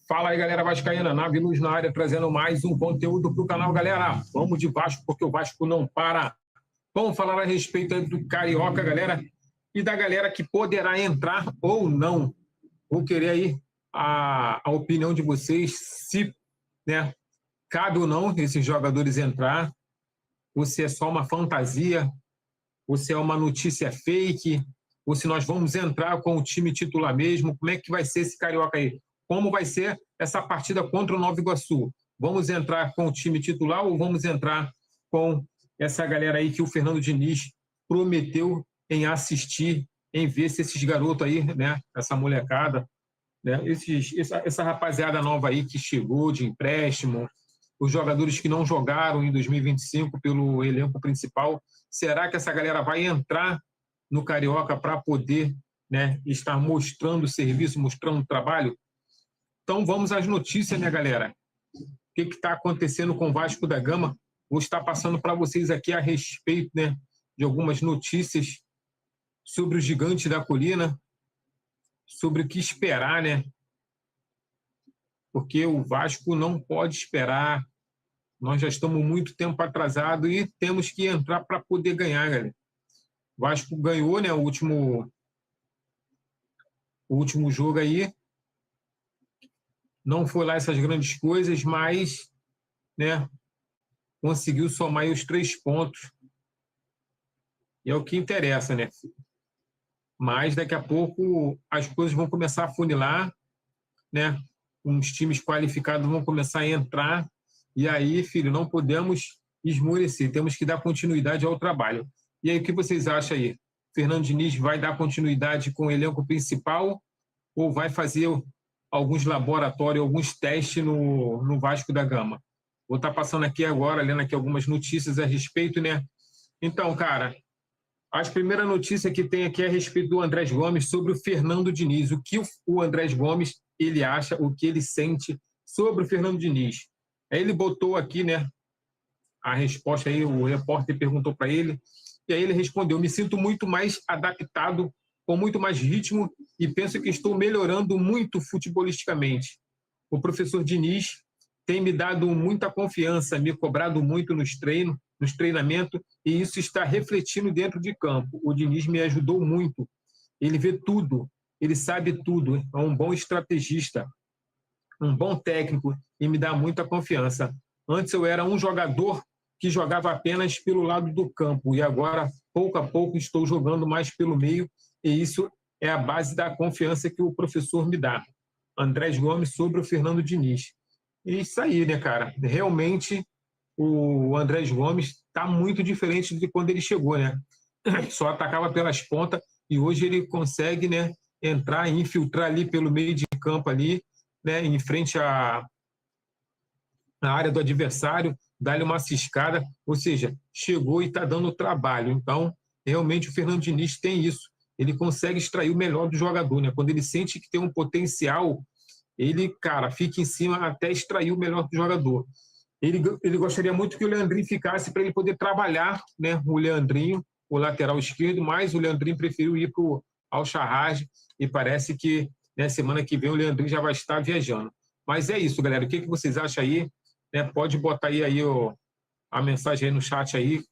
Fala aí, galera vascaína, Nave Luz na área, trazendo mais um conteúdo para o canal. Galera, vamos de Vasco, porque o Vasco não para. Vamos falar a respeito aí do Carioca, galera, e da galera que poderá entrar ou não. Vou querer aí a opinião de vocês, se cabe ou não esses jogadores entrar, ou se é só uma fantasia, ou se é uma notícia fake, ou se nós vamos entrar com o time titular mesmo. Como é que vai ser esse Carioca aí? Como vai ser essa partida contra o Nova Iguaçu? Vamos entrar com o time titular ou vamos entrar com essa galera aí que o Fernando Diniz prometeu em assistir, em ver se esses garotos aí, essa molecada, essa rapaziada nova aí que chegou de empréstimo, os jogadores que não jogaram em 2025 pelo elenco principal, será que essa galera vai entrar no Carioca para poder estar mostrando serviço, mostrando trabalho? Então vamos às notícias, galera? O que está acontecendo com o Vasco da Gama? Vou estar passando para vocês aqui a respeito de algumas notícias sobre o Gigante da Colina, sobre o que esperar, porque o Vasco não pode esperar. Nós já estamos muito tempo atrasado e temos que entrar para poder ganhar, galera. O Vasco ganhou, o último jogo aí. Não foi lá essas grandes coisas, mas conseguiu somar aí os 3 pontos. E é o que interessa, Mas daqui a pouco as coisas vão começar a funilar, Uns times qualificados vão começar a entrar. E aí, filho, não podemos esmorecer. Temos que dar continuidade ao trabalho. E aí, o que vocês acham aí? Fernando Diniz vai dar continuidade com o elenco principal ou vai fazer alguns laboratórios, alguns testes no Vasco da Gama? Vou estar passando aqui agora, lendo aqui algumas notícias a respeito, Então, cara, a primeira notícia que tem aqui é a respeito do Andrés Gomes sobre o Fernando Diniz. O que o Andrés Gomes, ele acha, o que ele sente sobre o Fernando Diniz. Aí ele botou aqui, a resposta aí, o repórter perguntou para ele, e aí ele respondeu: me sinto muito mais adaptado, com muito mais ritmo e penso que estou melhorando muito futebolisticamente. O professor Diniz tem me dado muita confiança, me cobrado muito nos treinamentos, e isso está refletindo dentro de campo. O Diniz me ajudou muito. Ele vê tudo, ele sabe tudo, é um bom estrategista, um bom técnico e me dá muita confiança. Antes eu era um jogador que jogava apenas pelo lado do campo e agora, pouco a pouco, estou jogando mais pelo meio e isso é a base da confiança que o professor me dá. Andrés Gomes sobre o Fernando Diniz. E isso aí, cara? Realmente o Andrés Gomes está muito diferente de quando ele chegou, Só atacava pelas pontas e hoje ele consegue, entrar e infiltrar ali pelo meio de campo ali, em frente à área do adversário, dar-lhe uma ciscada, ou seja, chegou e está dando trabalho. Então, realmente o Fernando Diniz tem isso. Ele consegue extrair o melhor do jogador, Quando ele sente que tem um potencial, ele, cara, fica em cima até extrair o melhor do jogador. Ele gostaria muito que o Leandrinho ficasse para ele poder trabalhar, o Leandrinho, o lateral esquerdo, mas o Leandrinho preferiu ir para o Al-Sharraj e parece que semana que vem o Leandrinho já vai estar viajando. Mas é isso, galera. O que vocês acham aí? Pode botar aí a mensagem aí no chat aí.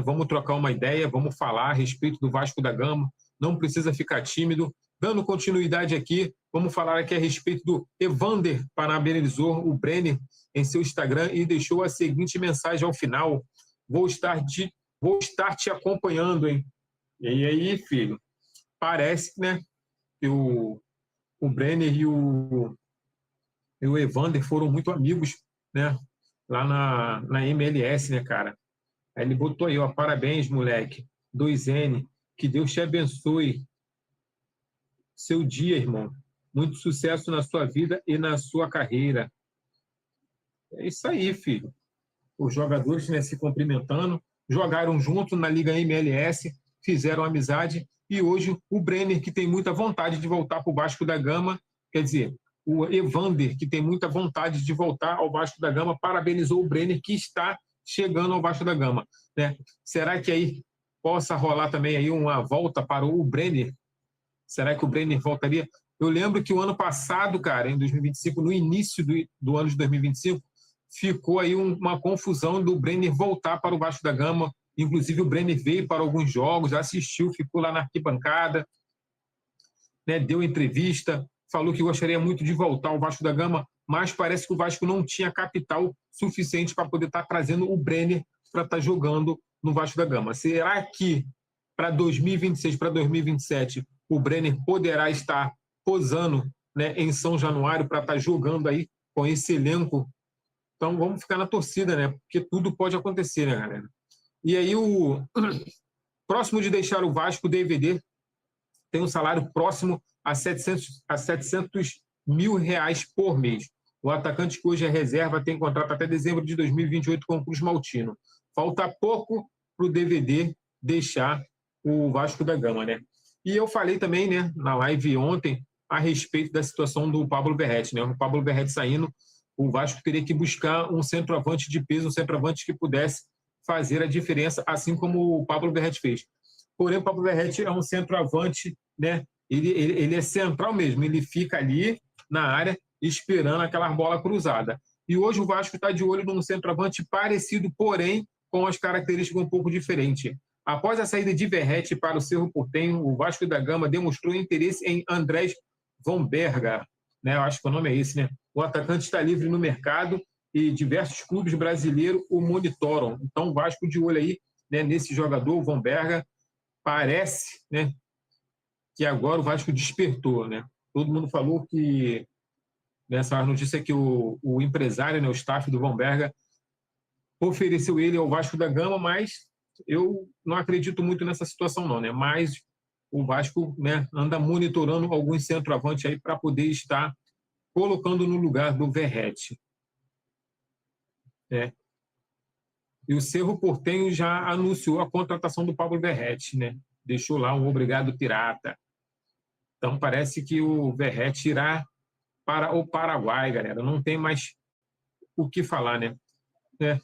Vamos trocar uma ideia, vamos falar a respeito do Vasco da Gama. Não precisa ficar tímido. Dando continuidade aqui, vamos falar aqui a respeito do Evander. Parabenizou o Brenner em seu Instagram e deixou a seguinte mensagem ao final: vou estar te acompanhando, hein? E aí, filho, parece, que o Brenner e o Evander foram muito amigos, lá na MLS, cara? Aí ele botou aí, parabéns, moleque, 2N, que Deus te abençoe seu dia, irmão. Muito sucesso na sua vida e na sua carreira. É isso aí, filho. Os jogadores, se cumprimentando, jogaram junto na Liga MLS, fizeram amizade, e hoje o Brenner, que tem muita vontade de voltar para o Vasco da Gama, quer dizer, o Evander, que tem muita vontade de voltar ao Vasco da Gama, parabenizou o Brenner, que está chegando ao Vasco da Gama. Será que aí possa rolar também aí uma volta para o Brenner? Será que o Brenner voltaria? Eu lembro que o ano passado, cara, em 2025, no início do ano de 2025, ficou aí uma confusão do Brenner voltar para o Vasco da Gama. Inclusive, o Brenner veio para alguns jogos, assistiu, ficou lá na arquibancada, né, deu entrevista, falou que gostaria muito de voltar ao Vasco da Gama, mas parece que o Vasco não tinha capital suficiente para poder estar trazendo o Brenner para estar jogando no Vasco da Gama. Será que para 2026, para 2027, o Brenner poderá estar posando, né, em São Januário para estar jogando aí com esse elenco? Então vamos ficar na torcida, né? Porque tudo pode acontecer, né, galera? E aí o próximo de deixar o Vasco, o DVD, tem um salário próximo a 700 mil reais por mês. O atacante que hoje é reserva tem contrato até dezembro de 2028 com o Cruz Maltino. Falta pouco para o DVD deixar o Vasco da Gama, né? E eu falei também, né, na live ontem, a respeito da situação do Pablo Verratti, né? O Pablo Verratti saindo, o Vasco teria que buscar um centroavante de peso, um centroavante que pudesse fazer a diferença, assim como o Pablo Verratti fez. Porém, o Pablo Verratti é um centroavante, né? Ele é central mesmo, ele fica ali na área esperando aquela bola cruzada. E hoje o Vasco está de olho num centroavante parecido, porém com as características um pouco diferentes. Após a saída de Verratti para o Cerro Porteño, o Vasco da Gama demonstrou interesse em Andrés Vomberga, né? Eu acho que o nome é esse, né? O atacante está livre no mercado e diversos clubes brasileiros o monitoram. Então, o Vasco de olho aí, né, nesse jogador, o Vomberga. Parece, né, que agora o Vasco despertou, né? Todo mundo falou que nessa notícia que o empresário, né, o staff do Vomberga, ofereceu ele ao Vasco da Gama, mas eu não acredito muito nessa situação não, né? Mas o Vasco, né, anda monitorando alguns centroavantes aí para poder estar colocando no lugar do Verratti. É. E o Cerro Porteño já anunciou a contratação do Pablo Verratti, né? Deixou lá um obrigado pirata. Então parece que o Verratti irá para o Paraguai, galera. Não tem mais o que falar, né? É.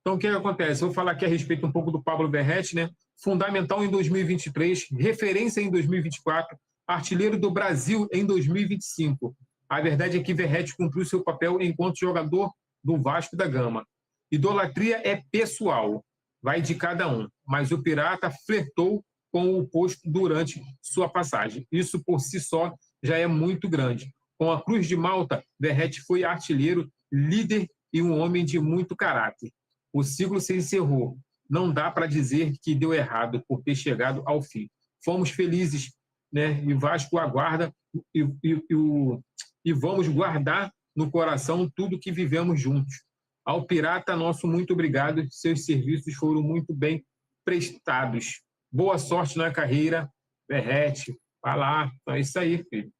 Então o que acontece? Eu vou falar aqui a respeito um pouco do Pablo Verratti, né? Fundamental em 2023, referência em 2024, artilheiro do Brasil em 2025. A verdade é que Verratti cumpriu seu papel enquanto jogador do Vasco da Gama. Idolatria é pessoal, vai de cada um, mas o Pirata flertou com o posto durante sua passagem. Isso por si só já é muito grande. Com a Cruz de Malta, Verratti foi artilheiro, líder e um homem de muito caráter. O ciclo se encerrou. Não dá para dizer que deu errado por ter chegado ao fim. Fomos felizes, né? E Vasco aguarda e vamos guardar no coração tudo que vivemos juntos. Ao Pirata, nosso muito obrigado. Seus serviços foram muito bem prestados. Boa sorte na carreira, Verratti. Vai lá. Então é isso aí, filho.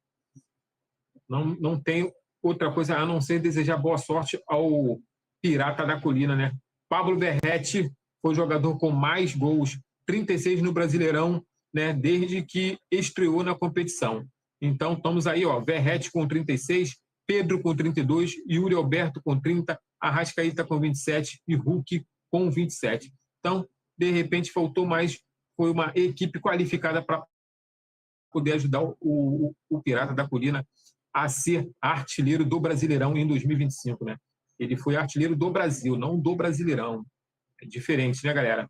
Não tem outra coisa a não ser desejar boa sorte ao Pirata da Colina, né? Pablo Verratti foi o jogador com mais gols, 36 no Brasileirão, né? Desde que estreou na competição. Então, estamos aí, ó, Verratti com 36, Pedro com 32, Yuri Alberto com 30, Arrascaíta com 27 e Hulk com 27. Então, de repente, faltou mais, foi uma equipe qualificada para poder ajudar o Pirata da Colina a ser artilheiro do Brasileirão em 2025, né? Ele foi artilheiro do Brasil, não do Brasileirão. É diferente, né, galera?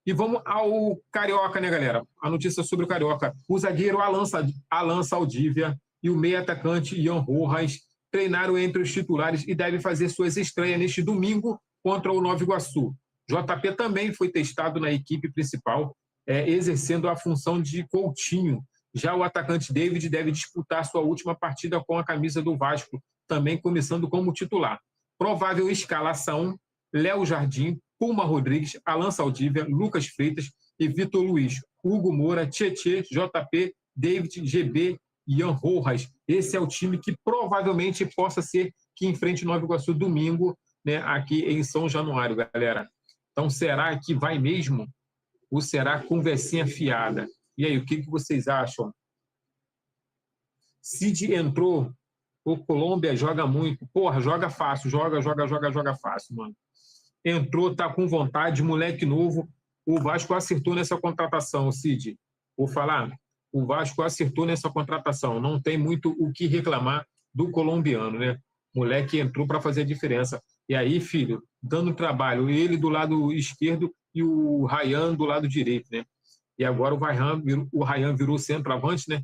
E vamos ao Carioca, né, galera? A notícia sobre o Carioca. O zagueiro Alan Saldívia e o meio-atacante Ian Rojas treinaram entre os titulares e devem fazer suas estreias neste domingo contra o Nova Iguaçu. JP também foi testado na equipe principal, exercendo a função de Coutinho. Já o atacante David deve disputar sua última partida com a camisa do Vasco, também começando como titular. Provável escalação: Léo Jardim, Puma Rodrigues, Alan Saldívia, Lucas Freitas e Vitor Luiz, Hugo Moura, Tietê, JP, David, GB e Ian Rojas. Esse é o time que provavelmente possa ser que enfrente o Nova Iguaçu domingo, né, aqui em São Januário, galera. Então, será que vai mesmo? Ou será conversinha fiada? E aí, o que vocês acham? Cid entrou, o Colômbia joga muito. Porra, joga fácil, joga fácil, mano. Entrou, tá com vontade, moleque novo. O Vasco acertou nessa contratação, Cid. Vou falar, o Vasco acertou nessa contratação. Não tem muito o que reclamar do colombiano, né? Moleque entrou para fazer a diferença. E aí, filho, dando trabalho, ele do lado esquerdo e o Ryan do lado direito, né? E agora o Ryan virou centroavante, né?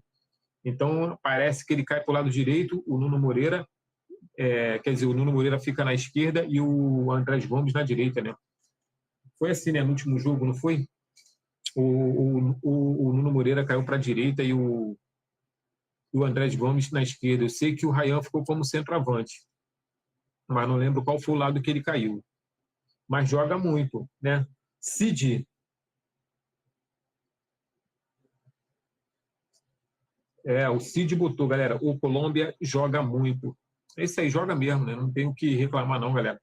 Então, parece que ele cai para o lado direito, o Nuno Moreira, quer dizer, o Nuno Moreira fica na esquerda e o Andrés Gomes na direita, né? Foi assim, né? No último jogo, não foi? O Nuno Moreira caiu para a direita e o Andrés Gomes na esquerda. Eu sei que o Ryan ficou como centroavante, mas não lembro qual foi o lado que ele caiu. Mas joga muito, né? Cid. O Cid botou, galera. O Colômbia joga muito. Esse aí joga mesmo, né? Não tem o que reclamar, não, galera.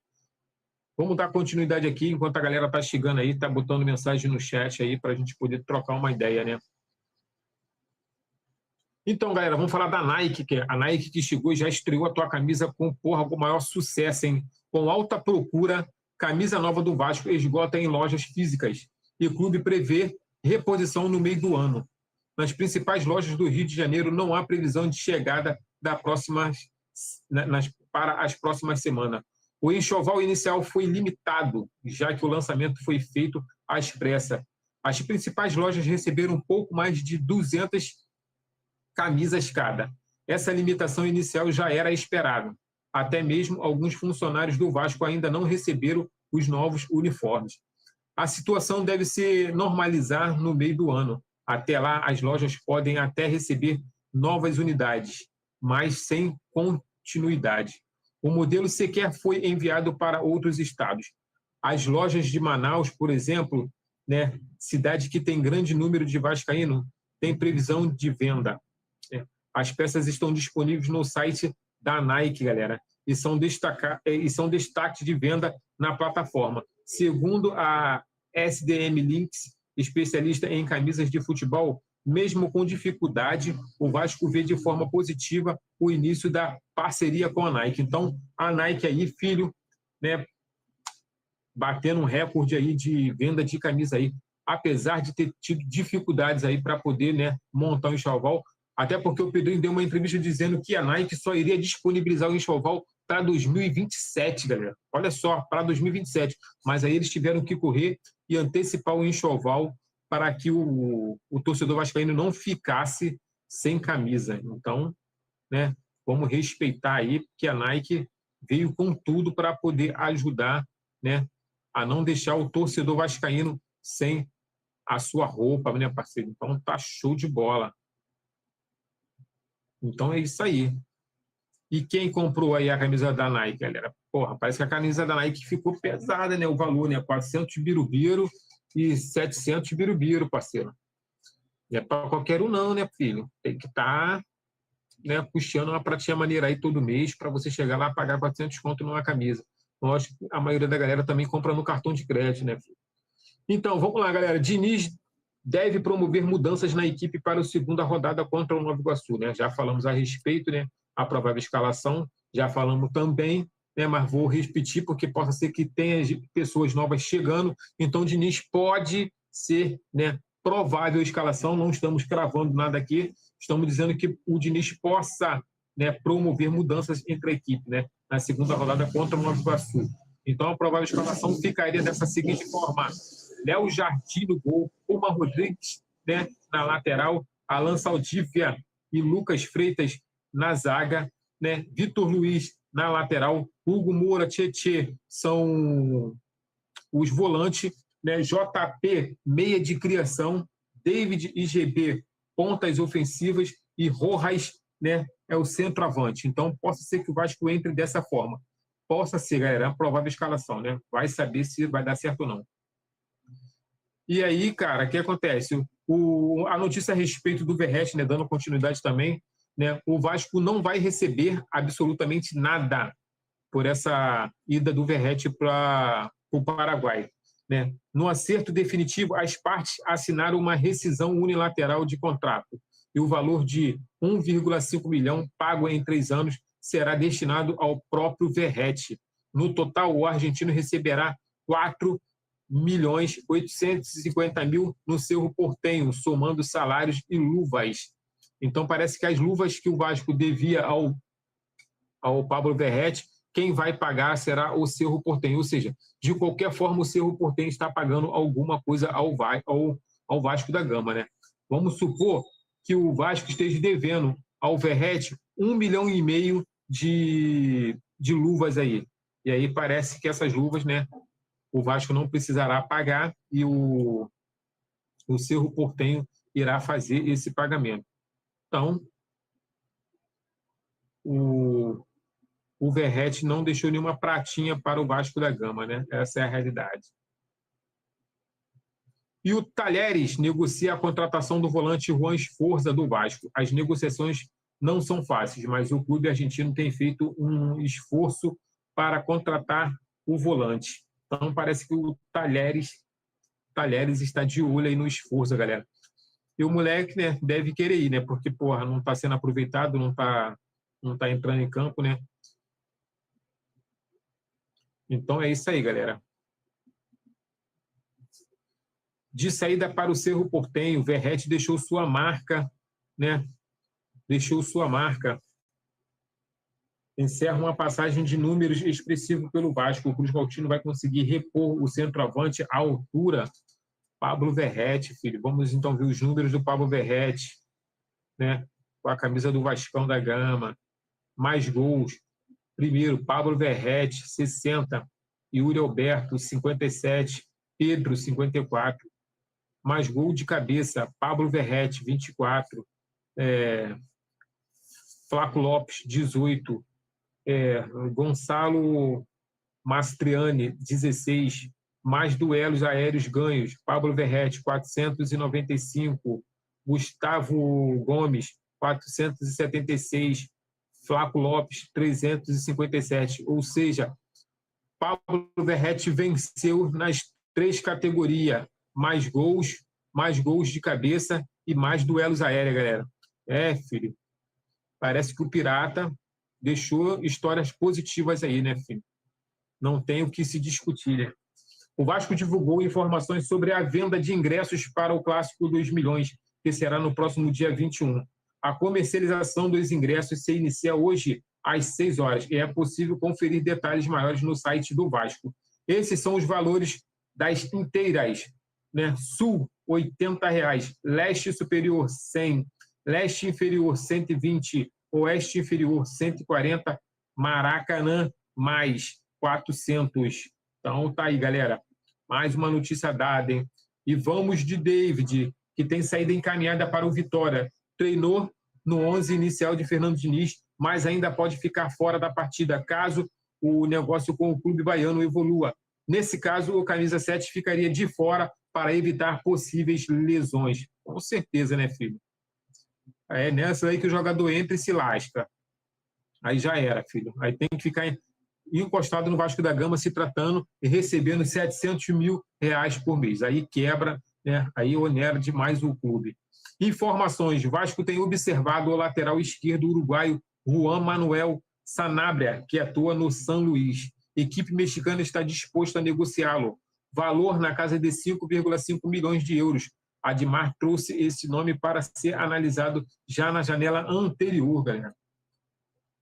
Vamos dar continuidade aqui, enquanto a galera tá chegando aí, tá botando mensagem no chat aí para a gente poder trocar uma ideia, né? Então, galera, vamos falar da Nike, que a Nike que chegou e já estreou a tua camisa com o maior sucesso, hein? Com alta procura, camisa nova do Vasco esgota em lojas físicas e o clube prevê reposição no meio do ano. Nas principais lojas do Rio de Janeiro não há previsão de chegada para as próximas semanas. O enxoval inicial foi limitado, já que o lançamento foi feito às pressas. As principais lojas receberam um pouco mais de 200 camisas cada. Essa limitação inicial já era esperada. Até mesmo alguns funcionários do Vasco ainda não receberam os novos uniformes. A situação deve se normalizar no meio do ano. Até lá, as lojas podem até receber novas unidades, mas sem continuidade. O modelo sequer foi enviado para outros estados. As lojas de Manaus, por exemplo, né, cidade que tem grande número de vascaínos, tem previsão de venda. As peças estão disponíveis no site da Nike, galera, e são destaques de venda na plataforma. Segundo a SDM Links, especialista em camisas de futebol, mesmo com dificuldade, o Vasco vê de forma positiva o início da parceria com a Nike. Então, a Nike aí, filho, né, batendo um recorde aí de venda de camisa aí, apesar de ter tido dificuldades aí para poder, né, montar o enxoval, até porque o Pedrinho deu uma entrevista dizendo que a Nike só iria disponibilizar o enxoval para 2027, galera. Olha só, para 2027. Mas aí eles tiveram que correr e antecipar o enxoval para que o torcedor vascaíno não ficasse sem camisa. Então, né, vamos respeitar aí, porque a Nike veio com tudo para poder ajudar, né, a não deixar o torcedor vascaíno sem a sua roupa, né, parceiro? Então, tá show de bola. Então, é isso aí. E quem comprou aí a camisa da Nike, galera? Porra, parece que a camisa da Nike ficou pesada, né? O valor, né? 400 birubiru e 700 birubiru, parceiro. Não é para qualquer um não, né, filho? Tem que estar, né, puxando uma pratinha maneira aí todo mês para você chegar lá e pagar 400 conto numa camisa. Lógico que a maioria da galera também compra no cartão de crédito, né, filho? Então, vamos lá, galera. Diniz deve promover mudanças na equipe para a segunda rodada contra o Nova Iguaçu, né? Já falamos a respeito, né? A provável escalação, já falamos também, né? Mas vou repetir porque possa ser que tenha pessoas novas chegando. Então, Diniz pode ser, né, provável escalação. Não estamos cravando nada aqui. Estamos dizendo que o Diniz possa, né, promover mudanças entre a equipe, né? Na segunda rodada contra o Nova Iguaçu. Então, a provável escalação ficaria dessa seguinte forma: Léo Jardim no gol, Uma Rodrigues, né, na lateral, Alan Saldívia e Lucas Freitas na zaga, né, Vitor Luiz na lateral, Hugo Moura, Tietê são os volantes, né, JP, meia de criação, David e GB, pontas ofensivas e Rojas, né, é o centroavante. Então, possa ser que o Vasco entre dessa forma. Possa ser, galera, a provável escalação, né? Vai saber se vai dar certo ou não. E aí, cara, o que acontece? A notícia a respeito do Verratti, né, dando continuidade também, né, o Vasco não vai receber absolutamente nada por essa ida do Verratti para o Paraguai, né? No acerto definitivo, as partes assinaram uma rescisão unilateral de contrato e o valor de 1,5 milhão pago em 3 anos será destinado ao próprio Verratti. No total, o argentino receberá 4 milhões no Cerro Porteño, somando salários e luvas. Então, parece que as luvas que o Vasco devia ao Pablo Verrete, quem vai pagar será o Cerro Porteño. Ou seja, de qualquer forma, o Cerro Porteño está pagando alguma coisa ao Vasco da Gama, né? Vamos supor que o Vasco esteja devendo ao Verrete 1,5 milhão de luvas aí. E aí parece que essas luvas, né, o Vasco não precisará pagar e o Cerro Porteño irá fazer esse pagamento. Então, o Verrete não deixou nenhuma pratinha para o Vasco da Gama, né? Essa é a realidade. E o Talheres negocia a contratação do volante Juan Esforza do Vasco. As negociações não são fáceis, mas o clube argentino tem feito um esforço para contratar o volante. Então, parece que o Talheres está de olho aí no Esforza, galera. E o moleque, né, deve querer ir, né? Porque, porra, não está sendo aproveitado, não tá entrando em campo, né? Então, é isso aí, galera. De saída para o Cerro Porteño, Verrete deixou sua marca, né? Deixou sua marca. Encerra uma passagem de números expressivo pelo Vasco. O Cruz Maltino vai conseguir repor o centroavante à altura. Pablo Verrete, filho. Vamos então ver os números do Pablo Verrete, né? Com a camisa do Vascão da Gama. Mais gols. Primeiro, Pablo Verrete, 60. Yuri Alberto, 57. Pedro, 54. Mais gol de cabeça, Pablo Verrete, 24. Flaco Lopes, 18. Gonçalo Mastriani, 16. Mais duelos aéreos ganhos, Pablo Verrete, 495. Gustavo Gomes, 476. Flaco Lopes, 357. Ou seja, Pablo Verrete venceu nas 3 categorias. Mais gols de cabeça e mais duelos aéreos, galera. Filho. Parece que o Pirata deixou histórias positivas aí, né, filho? Não tem o que se discutir, né? O Vasco divulgou informações sobre a venda de ingressos para o Clássico 2 Milhões, que será no próximo dia 21. A comercialização dos ingressos se inicia hoje às 6 horas e é possível conferir detalhes maiores no site do Vasco. Esses são os valores das inteiras, né? Sul, R$ 80, leste superior, 100, leste inferior, 120, oeste inferior, 140, Maracanã, mais 400. Então, tá aí, galera. Mais uma notícia dada, hein? E vamos de David, que tem saída encaminhada para o Vitória. Treinou no 11 inicial de Fernando Diniz, mas ainda pode ficar fora da partida, caso o negócio com o clube baiano evolua. Nesse caso, o camisa 7 ficaria de fora para evitar possíveis lesões. Com certeza, né, filho? É nessa aí que o jogador entra e se lasca. Aí já era, filho. Aí tem que ficar encostado no Vasco da Gama, se tratando e recebendo R$700 mil por mês. Aí quebra, né? Aí onera demais o clube. Informações. Vasco tem observado o lateral esquerdo uruguaio Juan Manuel Sanabria, que atua no São Luís. Equipe mexicana está disposta a negociá-lo. Valor na casa de 5,5 milhões de euros. Admar trouxe esse nome para ser analisado já na janela anterior, galera.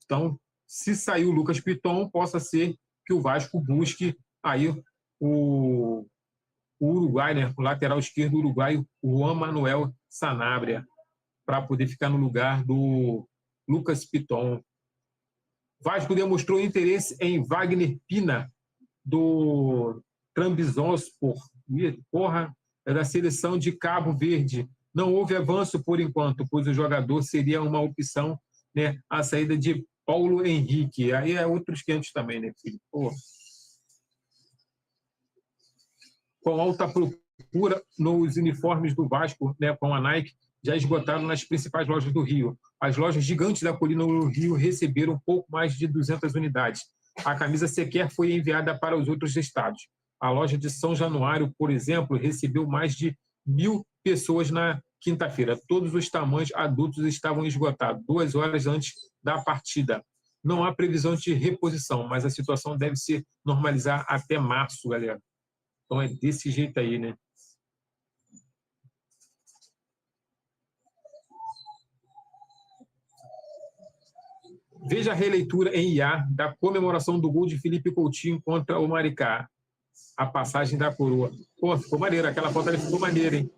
Então, se sair o Lucas Piton, possa ser que o Vasco busque aí o Uruguai, né? O lateral esquerdo uruguaio, Juan Manuel Sanabria, para poder ficar no lugar do Lucas Piton. Vasco demonstrou interesse em Wagner Pina, do Trabzonspor, da seleção de Cabo Verde. Não houve avanço por enquanto, pois o jogador seria uma opção, né, a saída de Paulo Henrique. Aí é outros 500 também, né, filho? Pô. Com alta procura nos uniformes do Vasco, né, com a Nike, já esgotaram nas principais lojas do Rio. As lojas gigantes da colina no Rio receberam pouco mais de 200 unidades. A camisa sequer foi enviada para os outros estados. A loja de São Januário, por exemplo, recebeu mais de 1.000 pessoas na quinta-feira. Todos os tamanhos adultos estavam esgotados, 2 horas antes da partida. Não há previsão de reposição, mas a situação deve se normalizar até março, galera. Então é desse jeito aí, né? Veja a releitura em IA da comemoração do gol de Felipe Coutinho contra o Maricá. A passagem da coroa. Pô, ficou maneiro. Aquela foto ali ficou maneira, hein?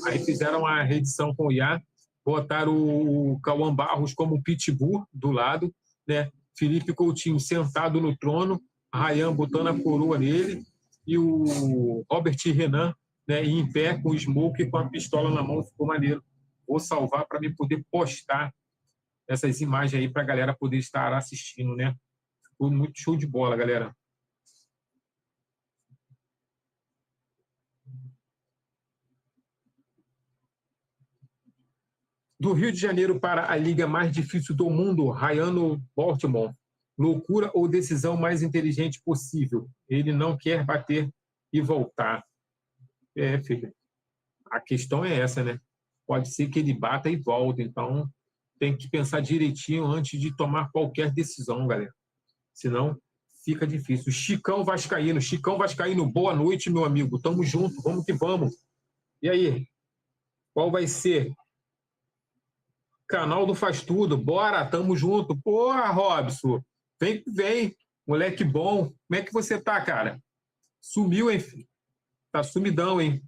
Aí fizeram a reedição com o IA, botaram o Cauã Barros como pitbull do lado, né? Felipe Coutinho sentado no trono, Ryan botando a coroa nele e o Robert Renan, né, em pé com o smoke com a pistola na mão. Ficou maneiro. Vou salvar para mim poder postar essas imagens aí para a galera poder estar assistindo, né? Ficou muito show de bola, galera. Do Rio de Janeiro para a liga mais difícil do mundo, Ryan Baltimore. Loucura ou decisão mais inteligente possível? Ele não quer bater e voltar. É, filho. A questão é essa, né? Pode ser que ele bata e volta, então tem que pensar direitinho antes de tomar qualquer decisão, galera. Senão fica difícil. Chicão Vascaíno, boa noite, meu amigo. Tamo junto, vamos que vamos. E aí? Qual vai ser? Canal do Faz Tudo, bora, tamo junto. Porra, Robson, vem, moleque bom. Como é que você tá, cara? Sumiu, hein, filho? Tá sumidão, hein?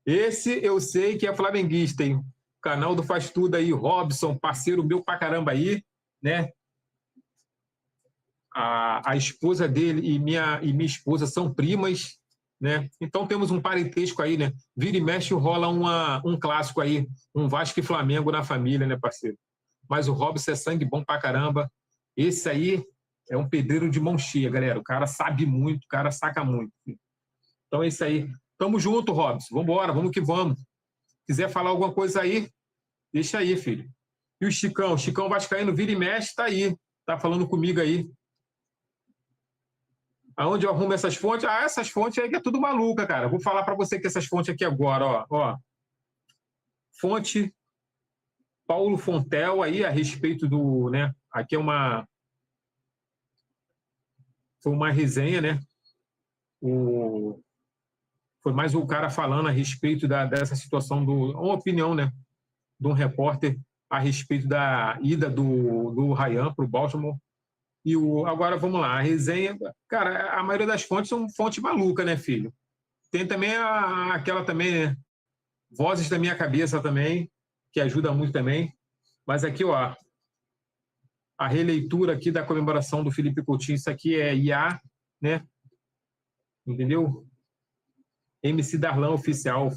Esse eu sei que é flamenguista, hein? Canal do Faz Tudo aí, Robson, parceiro meu pra caramba aí, né? A esposa dele e minha esposa são primas, né? Então temos um parentesco aí, né? Vira e mexe rola um clássico aí, um Vasco e Flamengo na família, né, parceiro? Mas o Robson é sangue bom pra caramba. Esse aí é um pedreiro de mão cheia, galera. O cara sabe muito, o cara saca muito. Então é isso aí. Tamo junto, Robson. Vambora, vamos que vamos. Quiser falar alguma coisa aí, deixa aí, filho. E o Chicão Vascaíno, vira e mexe, tá aí. Tá falando comigo aí. Aonde eu arrumo essas fontes? Ah, essas fontes aí que é tudo maluca, cara. Vou falar para você que essas fontes aqui agora, ó. Fonte Paulo Fontel aí a respeito do, né? Aqui foi uma resenha, né? Foi mais o cara falando a respeito dessa situação uma opinião, né? De um repórter a respeito da ida do Ryan para o Baltimore. E agora, vamos lá, a resenha... Cara, a maioria das fontes são fontes malucas, né, filho? Tem também aquela também, né? Vozes da minha cabeça também, que ajuda muito também. Mas aqui, ó, a releitura aqui da comemoração do Felipe Coutinho, isso aqui é IA, né? Entendeu? MC Darlan Oficial.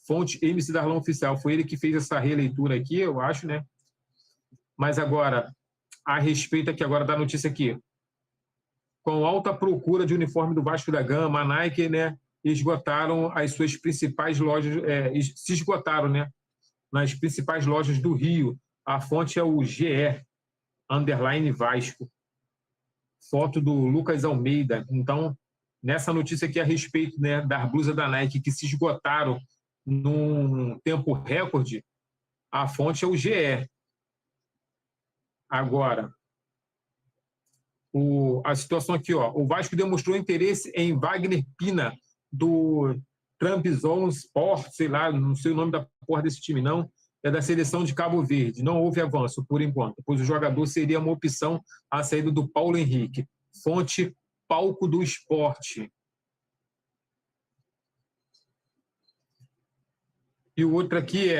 Fonte MC Darlan Oficial. Foi ele que fez essa releitura aqui, eu acho, né? Mas agora... a respeito aqui agora da notícia aqui. Com alta procura de uniforme do Vasco da Gama, a Nike, né, esgotaram as suas principais lojas, se esgotaram, né, nas principais lojas do Rio. A fonte é o GE_Vasco. Foto do Lucas Almeida. Então, nessa notícia aqui a respeito, né, das blusas da Nike que se esgotaram num tempo recorde, a fonte é o GE. Agora, a situação aqui, ó, o Vasco demonstrou interesse em Wagner Pina, do Trabzon Sport, sei lá, não sei o nome da porra desse time, não, é da seleção de Cabo Verde. Não houve avanço, por enquanto, pois o jogador seria uma opção à saída do Paulo Henrique. Fonte Palco do Esporte. E o outro aqui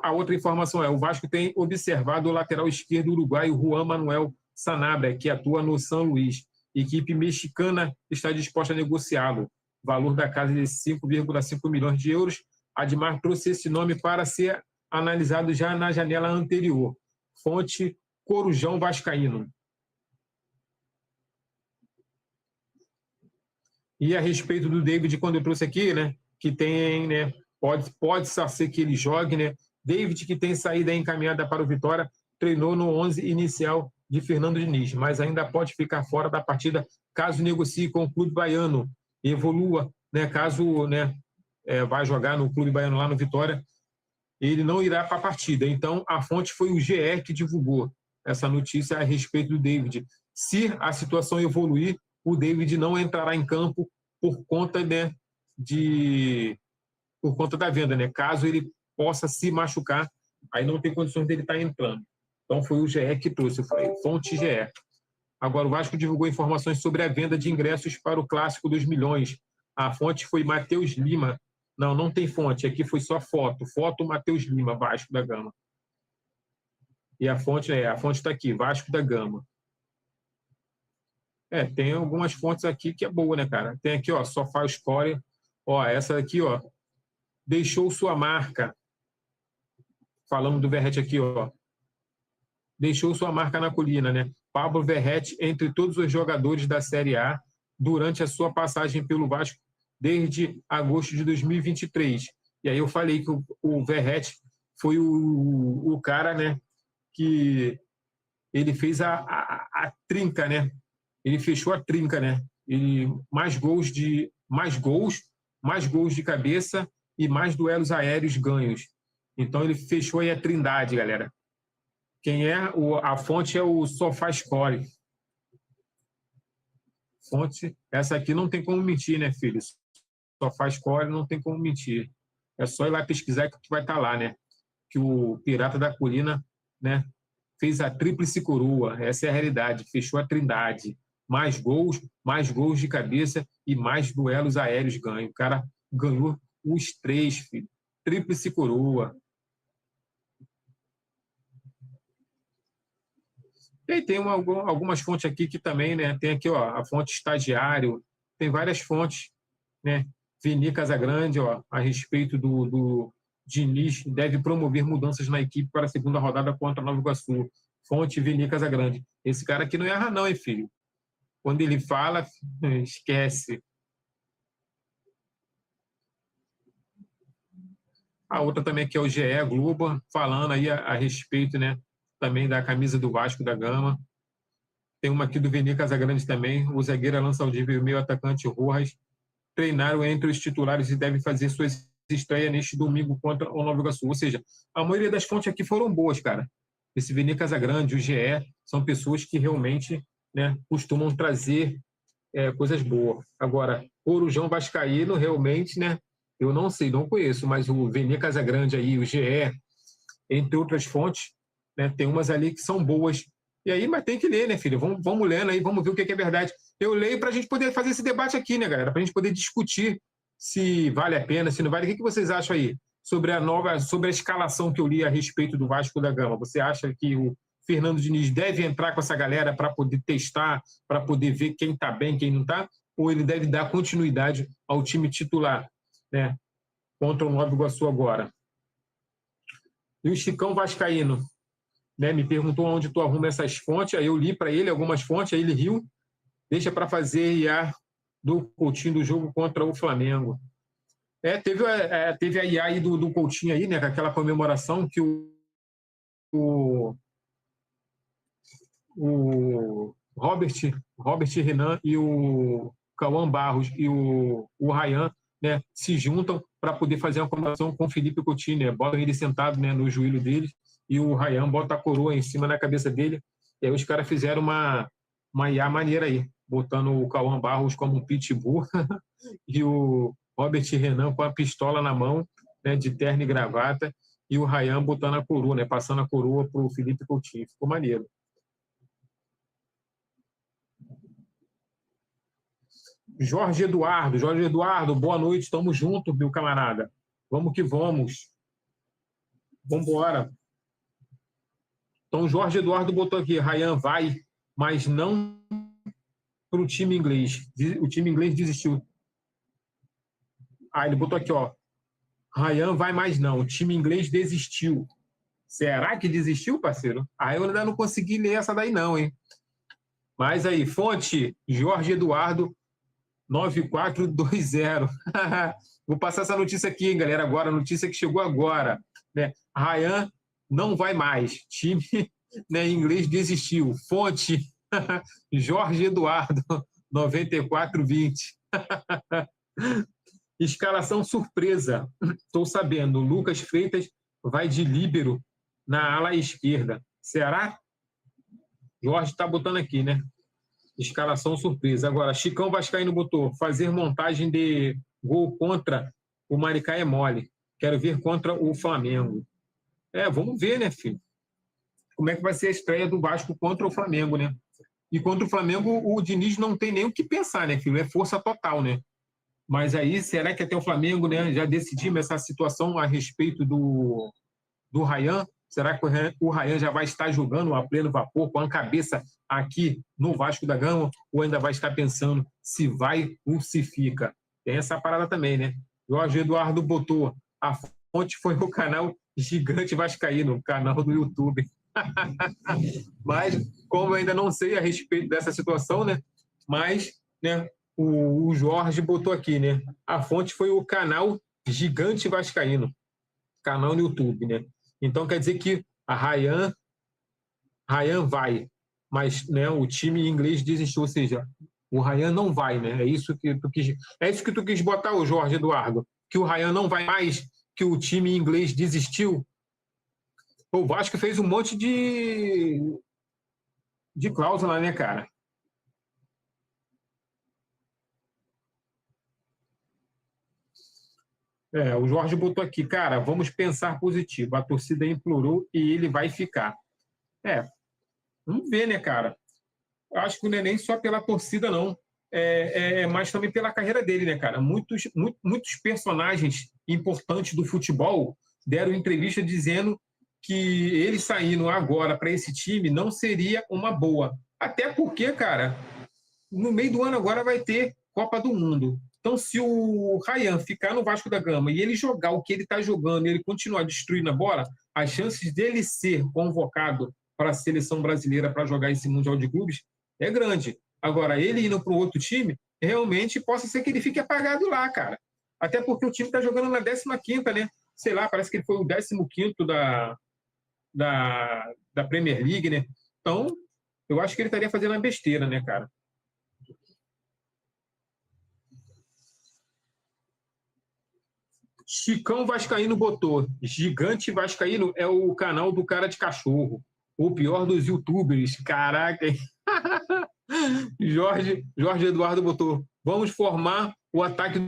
a outra informação o Vasco tem observado o lateral esquerdo uruguaio Juan Manuel Sanabria, que atua no São Luís. Equipe mexicana está disposta a negociá-lo. Valor da casa de 5,5 milhões de euros. Admar trouxe esse nome para ser analisado já na janela anterior. Fonte Corujão Vascaíno. E a respeito do David, quando eu trouxe aqui, né, que tem, né, pode ser que ele jogue, né? David, que tem saída encaminhada para o Vitória, treinou no 11 inicial de Fernando Diniz, mas ainda pode ficar fora da partida caso negocie com o clube baiano, evolua, né? Caso, né, vai jogar no clube baiano lá no Vitória, ele não irá para a partida. Então, a fonte foi o GE que divulgou essa notícia a respeito do David. Se a situação evoluir, o David não entrará em campo por conta, né, por conta da venda, né? Caso ele possa se machucar, aí não tem condições dele estar entrando. Então foi o GE que trouxe, foi fonte GE. Agora, o Vasco divulgou informações sobre a venda de ingressos para o Clássico dos Milhões. A fonte foi Matheus Lima. Não, não tem fonte, aqui foi só foto. Foto Matheus Lima, Vasco da Gama. E a fonte está aqui, Vasco da Gama. Tem algumas fontes aqui que é boa, né, cara? Tem aqui, ó, SofaScore. Ó, essa aqui, ó, deixou sua marca. Falamos do Verratti aqui, ó. Deixou sua marca na colina, né? Pablo Verratti, entre todos os jogadores da Série A, durante a sua passagem pelo Vasco desde agosto de 2023. E aí eu falei que o Verratti foi o cara, né, que ele fez a trinca, né? Ele fechou a trinca, né? Ele mais gols de cabeça e mais duelos aéreos ganhos. Então ele fechou aí a trindade, galera. Quem é a fonte é o SofaScore. Fonte, essa aqui não tem como mentir, né, filho? SofaScore não tem como mentir. É só ir lá pesquisar que vai estar lá, né? Que o Pirata da Colina, né, fez a tríplice coroa. Essa é a realidade. Fechou a trindade. Mais gols de cabeça e mais duelos aéreos ganho. O cara ganhou os 3, filho. Tríplice coroa. E aí tem algumas fontes aqui que também, né? Tem aqui, ó, a fonte estagiário. Tem várias fontes, né? Vini Casagrande, ó, a respeito do Diniz, deve promover mudanças na equipe para a segunda rodada contra Nova Iguaçu. Fonte Vini Casagrande. Esse cara aqui não erra não, hein, filho? Quando ele fala, esquece. A outra também que é o GE Globo, falando aí a respeito, né, também da camisa do Vasco da Gama. Tem uma aqui do Vini Casagrande também. O zagueiro Alan Saldívar e o meio atacante Rojas treinaram entre os titulares e devem fazer suas estreias neste domingo contra o Nova Iguaçu. Ou seja, a maioria das fontes aqui foram boas, cara. Esse Vini Casagrande, o GE, são pessoas que realmente, né, costumam trazer coisas boas. Agora, Corujão Vascaíno, realmente, né, eu não sei, não conheço, mas o Vini Casagrande aí, o GE, entre outras fontes, né, tem umas ali que são boas. E aí, mas tem que ler, né, filho? Vamos lendo aí, vamos ver o que é verdade. Eu leio para a gente poder fazer esse debate aqui, né, galera? Para a gente poder discutir se vale a pena, se não vale. O que vocês acham aí sobre a escalação que eu li a respeito do Vasco da Gama? Você acha que o Fernando Diniz deve entrar com essa galera para poder testar, para poder ver quem está bem, quem não está? Ou ele deve dar continuidade ao time titular, né, contra o Nova Iguaçu agora? E o Chicão Vascaíno, né, me perguntou onde tu arruma essas fontes, aí eu li para ele algumas fontes, aí ele riu, deixa para fazer IA do Coutinho do jogo contra o Flamengo. Teve a IA aí do Coutinho aí, né, com aquela comemoração que o Robert Renan e o Cauã Barros e o Ryan, né, se juntam para poder fazer uma comemoração com o Felipe Coutinho, né, botam ele sentado, né, no joelho dele e o Ryan bota a coroa em cima da cabeça dele. E aí os caras fizeram uma IA maneira aí, botando o Cauã Barros como um pitbull e o Robert Renan com a pistola na mão, né, de terno e gravata, e o Ryan botando a coroa, né, passando a coroa para o Felipe Coutinho. Ficou maneiro. Jorge Eduardo, boa noite, estamos juntos, meu camarada. Vamos que vamos. Vamos embora. Então, Jorge Eduardo botou aqui, Ryan vai, mas não para o time inglês. O time inglês desistiu. Ele botou aqui, ó, Ryan vai mais não, o time inglês desistiu. Será que desistiu, parceiro? Eu ainda não consegui ler essa daí não, hein? Mas aí, fonte, Jorge Eduardo, 9420. Vou passar essa notícia aqui, hein, galera, agora, a notícia que chegou agora, né? Ryan não vai mais. Time, né, inglês desistiu. Fonte, Jorge Eduardo, 9420. Escalação surpresa. Estou sabendo, Lucas Freitas vai de líbero na ala esquerda. Será? Jorge está botando aqui, né? Escalação surpresa. Agora, Chicão Vascaíno botou fazer montagem de gol contra o Maricá é mole. Quero ver contra o Flamengo. Vamos ver, né, filho? Como é que vai ser a estreia do Vasco contra o Flamengo, né? E contra o Flamengo, o Diniz não tem nem o que pensar, né, filho? É força total, né? Mas aí, será que até o Flamengo, né, já decidimos essa situação a respeito do Ryan? Será que o Ryan já vai estar jogando a pleno vapor, com a cabeça aqui no Vasco da Gama, ou ainda vai estar pensando se vai ou se fica? Tem essa parada também, né? Jorge Eduardo botou, a fonte foi o canal Gigante Vascaíno, canal do YouTube. Mas, como eu ainda não sei a respeito dessa situação, né? Mas, né, o Jorge botou aqui, né? A fonte foi o canal Gigante Vascaíno, canal no YouTube, né? Então quer dizer que a Ryan vai, mas, né, o time inglês desistiu, ou seja, o Ryan não vai, né? É isso que tu quis botar, o Jorge Eduardo, que o Ryan não vai mais, que o time inglês desistiu. O Vasco fez um monte de cláusula, né, cara? O Jorge botou aqui, cara, vamos pensar positivo. A torcida implorou e ele vai ficar. Vamos ver, né, cara? Eu acho que não é nem só pela torcida, não. Mas também pela carreira dele, né, cara? Muitos personagens importantes do futebol deram entrevista dizendo que ele saindo agora para esse time não seria uma boa. Até porque, cara, no meio do ano agora vai ter Copa do Mundo. Então, se o Ryan ficar no Vasco da Gama e ele jogar o que ele está jogando e ele continuar destruindo a bola, as chances dele ser convocado para a seleção brasileira para jogar esse Mundial de Clubes é grande. Agora, ele indo para um outro time, realmente possa ser que ele fique apagado lá, cara. Até porque o time está jogando na 15ª, né? Sei lá, parece que ele foi o 15º da Premier League, né? Então, eu acho que ele estaria fazendo uma besteira, né, cara? Chicão Vascaíno botou. Gigante Vascaíno é o canal do cara de cachorro. O pior dos youtubers. Caraca. Jorge Eduardo botou. Vamos formar o ataque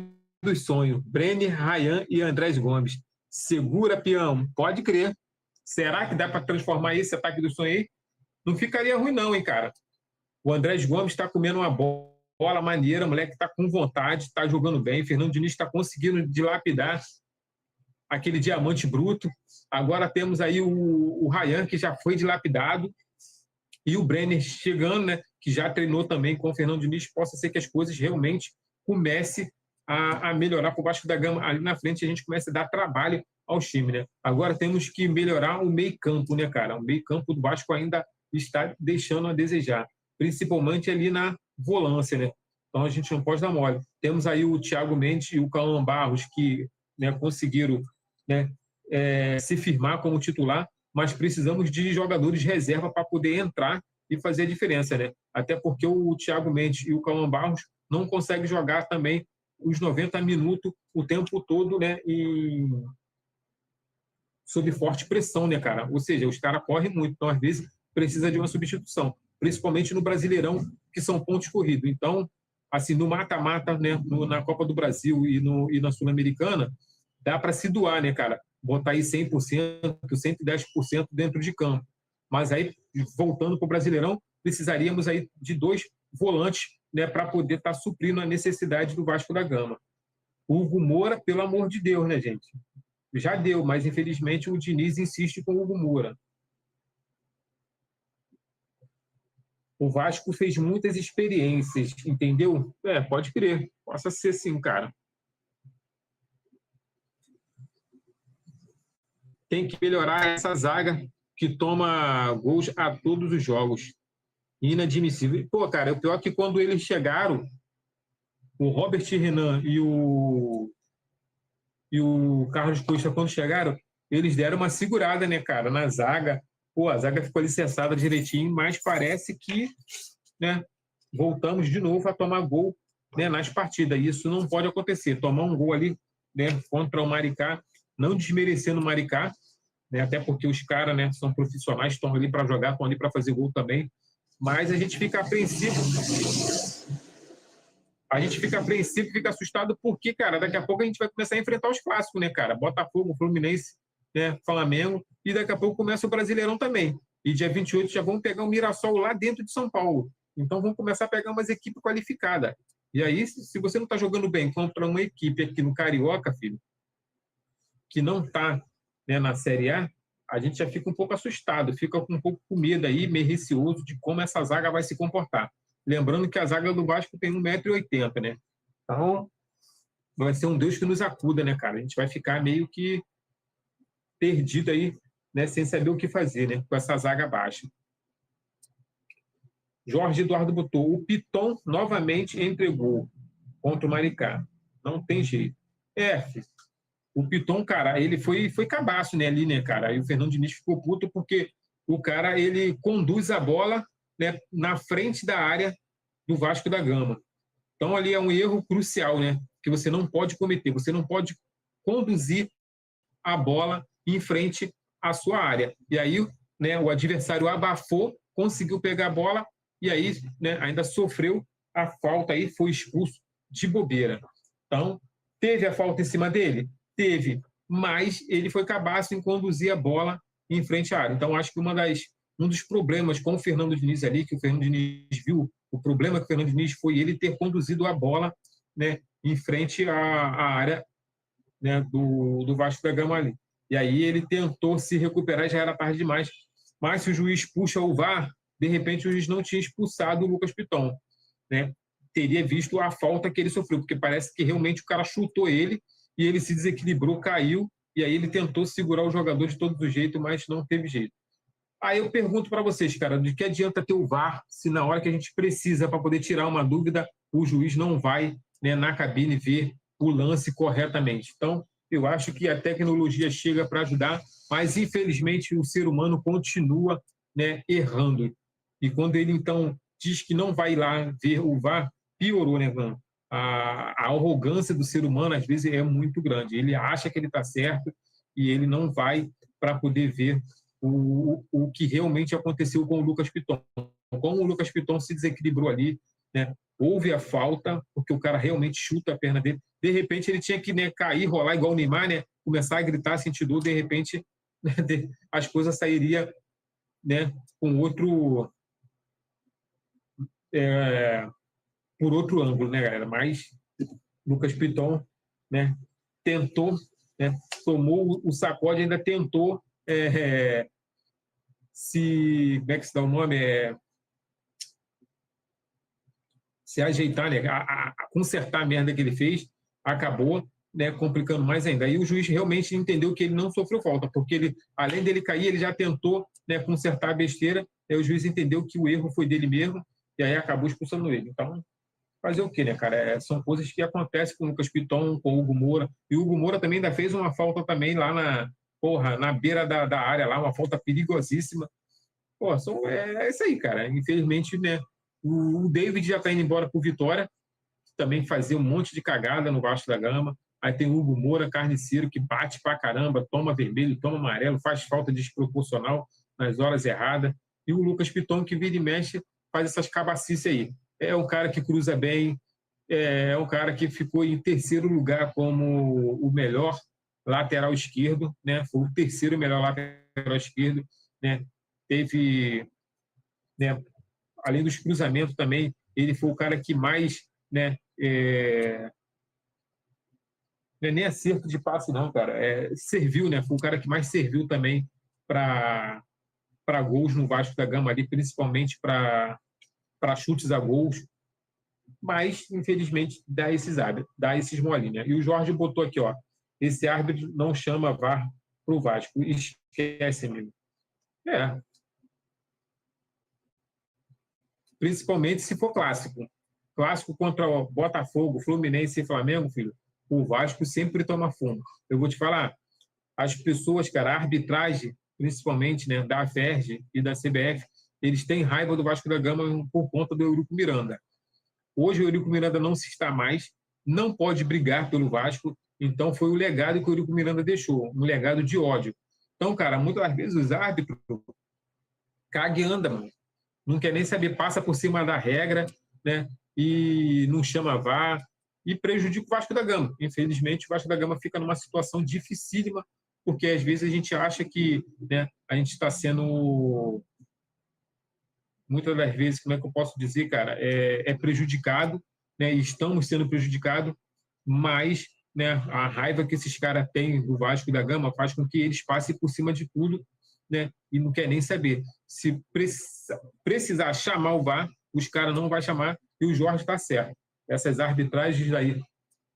dos sonhos. Brenner, Ryan e Andrés Gomes. Segura, peão. Pode crer. Será que dá para transformar esse ataque dos sonhos aí? Não ficaria ruim não, hein, cara. O Andrés Gomes está comendo uma bola maneira, o moleque está com vontade, está jogando bem. Fernando Diniz está conseguindo dilapidar aquele diamante bruto. Agora temos aí o Ryan, que já foi dilapidado, e o Brenner chegando, né, que já treinou também com o Fernando Diniz. Possa ser que as coisas realmente comecem a melhorar para o Vasco da Gama. Ali na frente a gente começa a dar trabalho ao time, né? Agora temos que melhorar o meio-campo, né, cara? O meio-campo do Vasco ainda está deixando a desejar, principalmente ali na volância, né? Então a gente não pode dar mole. Temos aí o Thiago Mendes e o Cauã Barros que, né, conseguiram, né, se firmar como titular, mas precisamos de jogadores de reserva para poder entrar e fazer a diferença, né? Até porque o Thiago Mendes e o Cauã Barros não conseguem jogar também os 90 minutos o tempo todo, né, sob forte pressão, né, cara? Ou seja, os caras correm muito, então às vezes precisa de uma substituição, principalmente no Brasileirão, que são pontos corridos. Então, assim, no mata-mata, né, na Copa do Brasil e na Sul-Americana, dá para se doar, né, cara? Botar aí 100%, 110% dentro de campo. Mas aí, voltando para o Brasileirão, precisaríamos aí de 2 volantes, né, para poder estar suprindo a necessidade do Vasco da Gama. O Hugo Moura, pelo amor de Deus, né, gente? Já deu, mas infelizmente o Diniz insiste com o Hugo Moura. O Vasco fez muitas experiências, entendeu? Pode crer. Possa ser sim, cara. Tem que melhorar essa zaga que toma gols a todos os jogos. Inadmissível. Pô, cara, o pior é que quando eles chegaram, o Robert Renan e o Carlos Costa, quando chegaram, eles deram uma segurada, né, cara, na zaga. Pô, a zaga ficou alicerçada direitinho, mas parece que, né, voltamos de novo a tomar gol, né, nas partidas. Isso não pode acontecer. Tomar um gol ali, né, contra o Maricá, não desmerecendo o Maricá, né, até porque os caras, né, são profissionais, estão ali para jogar, estão ali para fazer gol também. Mas a gente fica apreensivo. A gente fica apreensivo, fica assustado, porque, cara, daqui a pouco a gente vai começar a enfrentar os clássicos, né, cara? Botafogo, Fluminense, né, Flamengo, e daqui a pouco começa o Brasileirão também. E dia 28 já vamos pegar o Mirassol lá dentro de São Paulo. Então vamos começar a pegar umas equipes qualificadas. E aí, se você não está jogando bem contra uma equipe aqui no Carioca, filho, que não está, né, na Série A, a gente já fica um pouco assustado, fica um pouco com medo aí, meio receoso de como essa zaga vai se comportar. Lembrando que a zaga do Vasco tem 1,80 m, né? Então, vai ser um Deus que nos acuda, né, cara? A gente vai ficar meio que perdido aí, né, sem saber o que fazer, né, com essa zaga baixa. Jorge Eduardo botou: o Piton novamente entregou contra o Maricá. Não tem jeito. Filho, o Piton, cara, ele foi cabaço, né, ali, né, cara? Aí o Fernando Diniz ficou puto porque o cara, ele conduz a bola, né, na frente da área do Vasco da Gama. Então, ali é um erro crucial, né, que você não pode cometer. Você não pode conduzir a bola em frente à sua área. E aí, né, o adversário abafou, conseguiu pegar a bola e aí, né, ainda sofreu a falta aí, foi expulso de bobeira. Então, teve a falta em cima dele? Teve, mas ele foi cabaço em conduzir a bola em frente à área. Então, acho que um dos problemas com o Fernando Diniz ali, que o Fernando Diniz viu, o problema que o Fernando Diniz foi ele ter conduzido a bola, né, em frente à área, né, do Vasco da Gama ali. E aí ele tentou se recuperar, já era tarde demais. Mas se o juiz puxa o VAR, de repente o juiz não tinha expulsado o Lucas Piton, né? Teria visto a falta que ele sofreu, porque parece que realmente o cara chutou ele e ele se desequilibrou, caiu, e aí ele tentou segurar o jogador de todo jeito, mas não teve jeito. Aí eu pergunto para vocês, cara, de que adianta ter o VAR se na hora que a gente precisa para poder tirar uma dúvida, o juiz não vai, né, na cabine ver o lance corretamente? Então, eu acho que a tecnologia chega para ajudar, mas infelizmente o ser humano continua, né, errando. E quando ele então diz que não vai lá ver o VAR, piorou, né, mano? A arrogância do ser humano às vezes é muito grande. Ele acha que ele está certo e ele não vai para poder ver o que realmente aconteceu com o Lucas Piton. Como o Lucas Piton se desequilibrou ali, né? Houve a falta, porque o cara realmente chuta a perna dele. De repente ele tinha que, né, cair, rolar igual o Neymar, né? Começar a gritar, sentir dor, de repente, né, as coisas sairiam, né, com outro... por outro ângulo, né, galera? Mas Lucas Piton, né, tentou, né, tomou o sacode, ainda tentou como é que se dá o nome? Se ajeitar, né, a consertar a merda que ele fez, acabou, né, complicando mais ainda. Aí o juiz realmente entendeu que ele não sofreu falta, porque ele, além dele cair, ele já tentou, né, consertar a besteira, aí o juiz entendeu que o erro foi dele mesmo, e aí acabou expulsando ele. Então, fazer o quê, né, cara? São coisas que acontecem com o Lucas Piton, com o Hugo Moura, e o Hugo Moura também ainda fez uma falta também lá na beira da área, lá, uma falta perigosíssima. Pô, é isso aí, cara. Infelizmente, né, o David já está indo embora por Vitória, também fazia um monte de cagada no Vasco da Gama. Aí tem o Hugo Moura, carniceiro, que bate pra caramba, toma vermelho, toma amarelo, faz falta desproporcional nas horas erradas. E o Lucas Piton, que vira e mexe, faz essas cabacices aí. É um cara que cruza bem, é um cara que ficou em terceiro lugar como o melhor lateral esquerdo, né? Foi o terceiro melhor lateral esquerdo, né? Teve, né, além dos cruzamentos também, ele foi o cara que mais, né, não é nem acerto de passe não, cara, serviu, né, foi o cara que mais serviu também para gols no Vasco da Gama ali, principalmente para chutes a gols, mas infelizmente dá esses molinhos, né? E o Jorge botou aqui, ó, esse árbitro não chama VAR pro Vasco, esquece, amigo. Principalmente se for clássico. Clássico contra o Botafogo, Fluminense e Flamengo, filho, o Vasco sempre toma fumo. Eu vou te falar, as pessoas, cara, a arbitragem, principalmente, né, da FERJ e da CBF, eles têm raiva do Vasco da Gama por conta do Eurico Miranda. Hoje o Eurico Miranda não se está mais, não pode brigar pelo Vasco, então foi o legado que o Eurico Miranda deixou, um legado de ódio. Então, cara, muitas vezes os árbitros caga e anda, mano. não quer nem saber, passa por cima da regra, né? E não chama VAR, e prejudica o Vasco da Gama. Infelizmente, o Vasco da Gama fica numa situação dificílima, porque às vezes a gente acha que, né, a gente está sendo, muitas das vezes, como é que eu posso dizer, cara, é prejudicado, né? E estamos sendo prejudicados, mas, né, a raiva que esses caras têm do Vasco da Gama faz com que eles passem por cima de tudo, né? E não quer nem saber. Se precisar chamar o VAR, os caras não vão chamar, e o Jorge está certo. Essas arbitragens aí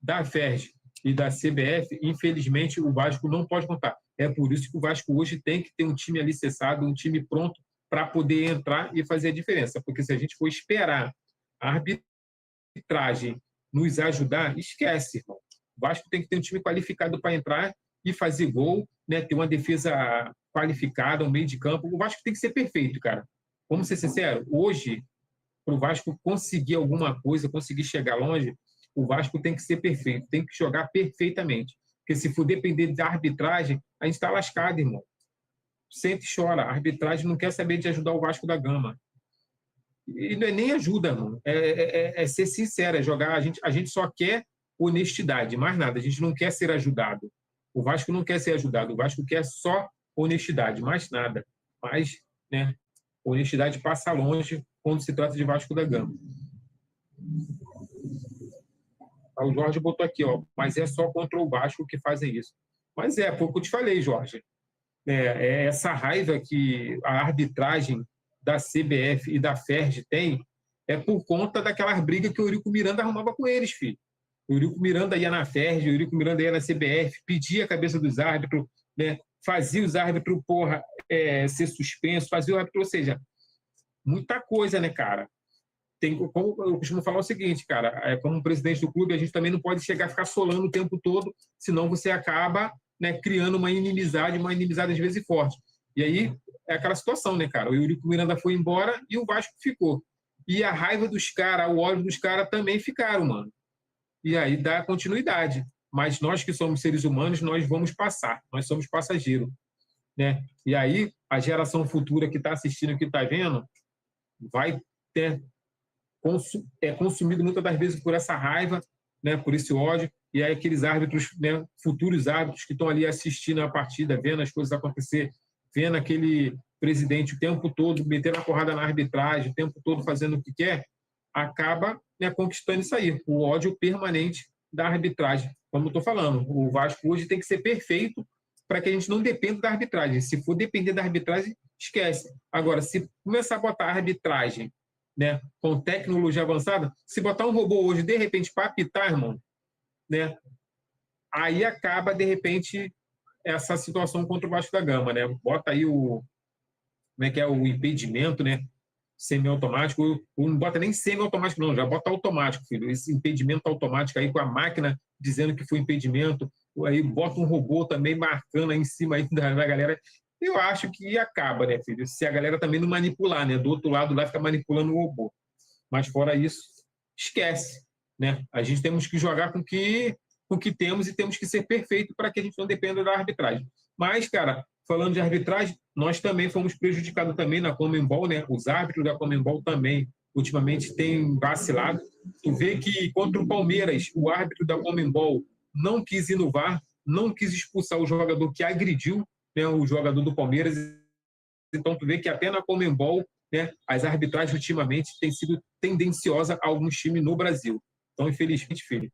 da FERJ e da CBF, infelizmente, o Vasco não pode contar. É por isso que o Vasco hoje tem que ter um time alicerçado, um time pronto para poder entrar e fazer a diferença. Porque se a gente for esperar a arbitragem nos ajudar, esquece, irmão. O Vasco tem que ter um time qualificado para entrar e fazer gol, né? Ter uma defesa qualificada, um meio de campo. O Vasco tem que ser perfeito, cara. Vamos ser sinceros, hoje, para o Vasco conseguir alguma coisa, conseguir chegar longe, o Vasco tem que ser perfeito, tem que jogar perfeitamente. Porque se for depender da arbitragem, a gente está lascado, irmão. Sempre chora. A arbitragem não quer saber de ajudar o Vasco da Gama. E não é nem ajuda, mano. É ser sincero, é jogar. A gente só quer honestidade, mais nada. A gente não quer ser ajudado. O Vasco não quer ser ajudado. O Vasco quer só honestidade, mais nada. Mas, né, honestidade passa longe quando se trata de Vasco da Gama. O Jorge botou aqui, ó, mas é só contra o Vasco que fazem isso. Mas foi o que eu te falei, Jorge. É essa raiva que a arbitragem da CBF e da FERJ tem é por conta daquelas brigas que o Eurico Miranda arrumava com eles, filho. O Eurico Miranda ia na FERJ, o Eurico Miranda ia na CBF, pedia a cabeça dos árbitros, né, fazia os árbitros, ser suspenso, fazia o árbitro, ou seja, muita coisa, né, cara? Como eu costumo falar o seguinte, cara, como presidente do clube, a gente também não pode chegar a ficar solando o tempo todo, senão você acaba, né, criando uma inimizade às vezes forte. E aí é aquela situação, né, cara? O Eurico Miranda foi embora e o Vasco ficou. E a raiva dos caras, o ódio dos caras também ficaram, mano. E aí dá continuidade. Mas nós que somos seres humanos, nós vamos passar. Nós somos passageiros, né? E aí a geração futura que está assistindo, que está vendo, vai ter consumido muitas das vezes por essa raiva, né, por esse ódio, e aí aqueles árbitros, né, futuros árbitros que estão ali assistindo a partida, vendo as coisas acontecer, vendo aquele presidente o tempo todo metendo a porrada na arbitragem, o tempo todo fazendo o que quer, acaba, né, conquistando isso aí, o ódio permanente da arbitragem. Como eu estou falando, o Vasco hoje tem que ser perfeito para que a gente não dependa da arbitragem. Se for depender da arbitragem, esquece. Agora, se começar a botar a arbitragem, né, com tecnologia avançada, se botar um robô hoje, de repente, para apitar, irmão, né, aí acaba, de repente, essa situação contra o Vasco da Gama, né? Bota aí como é que é, o impedimento, né, semiautomático, ou não bota nem semiautomático, não, já bota automático, filho. Esse impedimento automático aí com a máquina dizendo que foi impedimento, aí bota um robô também marcando aí em cima aí da galera. Eu acho que acaba, né, filho? Se a galera também não manipular, né? Do outro lado lá fica manipulando o robô. Mas fora isso, esquece, né? A gente temos que jogar com o que temos e temos que ser perfeito para que a gente não dependa da arbitragem. Mas, cara, falando de arbitragem, nós também fomos prejudicados também na Conmebol, né? Os árbitros da Conmebol também, ultimamente, têm vacilado. Tu vê que contra o Palmeiras, o árbitro da Conmebol não quis inovar, não quis expulsar o jogador que agrediu, né, o jogador do Palmeiras. Então, tu vê que até na Conmebol, né, as arbitragens ultimamente têm sido tendenciosas a alguns times no Brasil. Então, infelizmente, filho,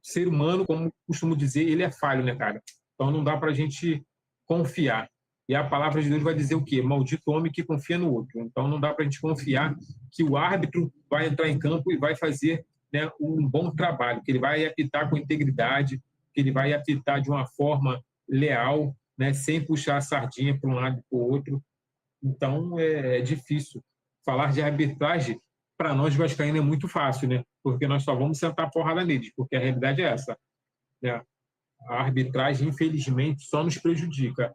ser humano, como costumo dizer, ele é falho, né, cara? Então, não dá para a gente confiar. E a palavra de Deus vai dizer o quê? Maldito homem que confia no outro. Então, não dá para a gente confiar que o árbitro vai entrar em campo e vai fazer, né, um bom trabalho, que ele vai apitar com integridade, que ele vai apitar de uma forma leal, né, sem puxar a sardinha para um lado e para o outro. Então, é difícil. Falar de arbitragem, para nós vascaínos, é muito fácil, né? Porque nós só vamos sentar a porrada neles, porque a realidade é essa, né? A arbitragem, infelizmente, só nos prejudica.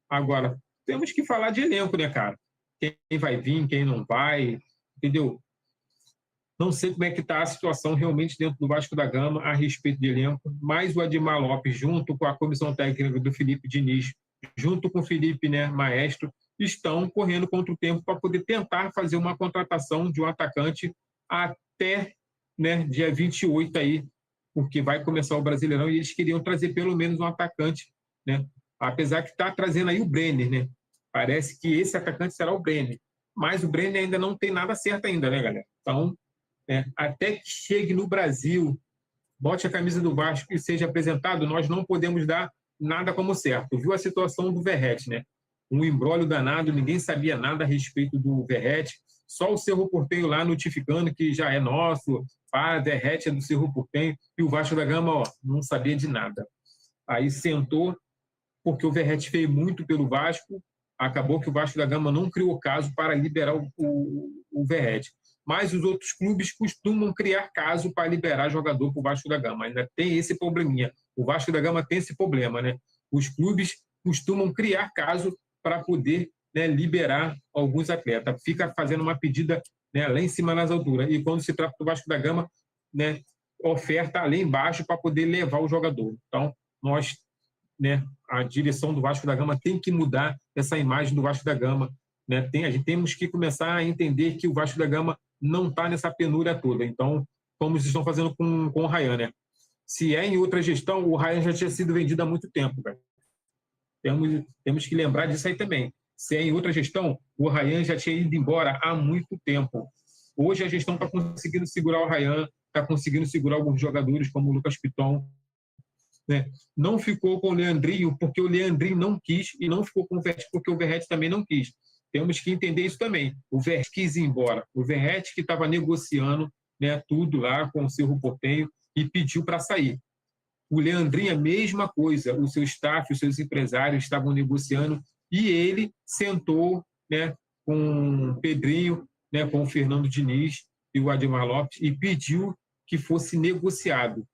Agora, temos que falar de elenco, né, cara? Quem vai vir, quem não vai, entendeu? Não sei como é que está a situação realmente dentro do Vasco da Gama a respeito de elenco, mas o Admar Lopes, junto com a comissão técnica do Felipe Diniz, junto com o Felipe, né, Maestro, estão correndo contra o tempo para poder tentar fazer uma contratação de um atacante até, né, dia 28 aí, porque vai começar o Brasileirão e eles queriam trazer pelo menos um atacante, né? Apesar que está trazendo aí o Brenner, né? Parece que esse atacante será o Brenner, mas o Brenner ainda não tem nada certo ainda, né, galera? Então, até que chegue no Brasil, bote a camisa do Vasco e seja apresentado, nós não podemos dar nada como certo. Viu a situação do Verratti, né? Um imbróglio danado, ninguém sabia nada a respeito do Verratti, só o Cerro Porteño lá notificando que já é nosso, Verratti é do Cerro Porteño, e o Vasco da Gama, ó, não sabia de nada. Aí sentou, porque o Verratti fez muito pelo Vasco, acabou que o Vasco da Gama não criou caso para liberar o Verratti. Mas os outros clubes costumam criar caso para liberar jogador para o Vasco da Gama. Ainda tem esse probleminha. O Vasco da Gama tem esse problema, né? Os clubes costumam criar caso para poder, né, liberar alguns atletas. Fica fazendo uma pedida, né, lá em cima nas alturas. E quando se trata do Vasco da Gama, né, oferta lá embaixo para poder levar o jogador. Então, nós, né, a direção do Vasco da Gama tem que mudar essa imagem do Vasco da Gama, né? Temos que começar a entender que o Vasco da Gama não está nessa penúria toda. Então, como eles estão fazendo com o Ryan, né? Se é em outra gestão, o Ryan já tinha sido vendido há muito tempo, velho. Temos que lembrar disso aí também. Se é em outra gestão, o Ryan já tinha ido embora há muito tempo. Hoje a gestão está conseguindo segurar o Ryan, está conseguindo segurar alguns jogadores, como o Lucas Piton, né? Não ficou com o Leandrinho porque o Leandrinho não quis, e não ficou com o Verratti porque o Verratti também não quis. Temos que entender isso também. O Verratti quis ir embora. O Verratti que estava negociando, né, tudo lá com o Cerro Porteño e pediu para sair. O Leandrinho, a mesma coisa. O seu staff, os seus empresários estavam negociando e ele sentou, né, com o Pedrinho, né, com o Fernando Diniz e o Ademar Lopes e pediu que fosse negociado.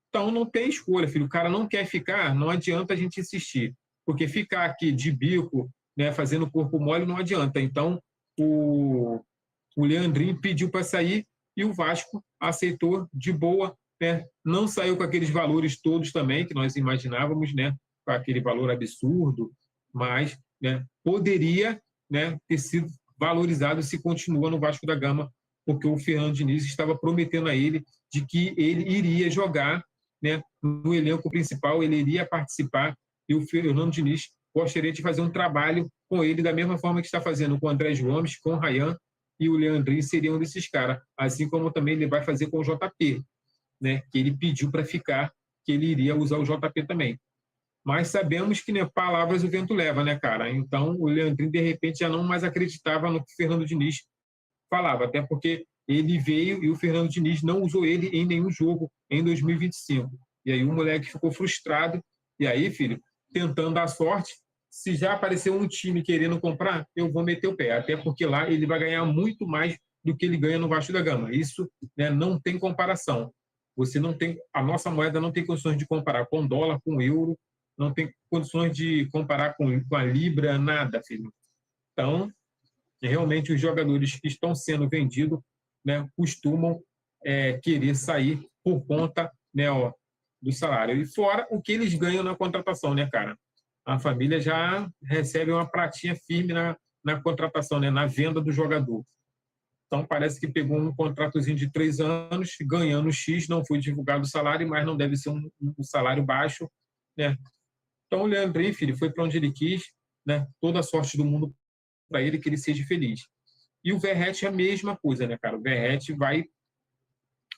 Então não tem escolha, filho. O cara não quer ficar, não adianta a gente insistir. Porque ficar aqui de bico, né, fazendo corpo mole, não adianta. Então o Leandrinho pediu para sair e o Vasco aceitou de boa, né? Não saiu com aqueles valores todos também que nós imaginávamos, né, com aquele valor absurdo, mas, né, poderia, né, ter sido valorizado se continua no Vasco da Gama, porque o Fernando Diniz estava prometendo a ele de que ele iria jogar, né, no elenco principal, ele iria participar, e o Fernando Diniz gostaria de fazer um trabalho com ele da mesma forma que está fazendo com o André Gomes, com o Ryan, e o Leandrinho seriam um desses caras, assim como também ele vai fazer com o JP, né, que ele pediu para ficar, que ele iria usar o JP também. Mas sabemos que, né, palavras o vento leva, né, cara? Então o Leandrinho, de repente, já não mais acreditava no que o Fernando Diniz falava, até porque ele veio e o Fernando Diniz não usou ele em nenhum jogo em 2025. E aí o moleque ficou frustrado, e aí, filho, tentando a sorte, se já apareceu um time querendo comprar, eu vou meter o pé, até porque lá ele vai ganhar muito mais do que ele ganha no Vasco da Gama. Isso, né, não tem comparação. Você não tem, a nossa moeda não tem condições de comparar com dólar, com euro, não tem condições de comparar com a libra, nada, filho. Então, realmente os jogadores que estão sendo vendidos, né, costumam querer sair por conta, né, ó, do salário. E fora o que eles ganham na contratação, né, cara? A família já recebe uma pratinha firme na contratação, né, na venda do jogador. Então, parece que pegou um contratozinho de 3 anos, ganhando X, não foi divulgado o salário, mas não deve ser um salário baixo, né? Então, o Leandrinho, filho, foi para onde ele quis, né? Toda a sorte do mundo para ele, que ele seja feliz. E o Verratti é a mesma coisa, né, cara? O Verratti vai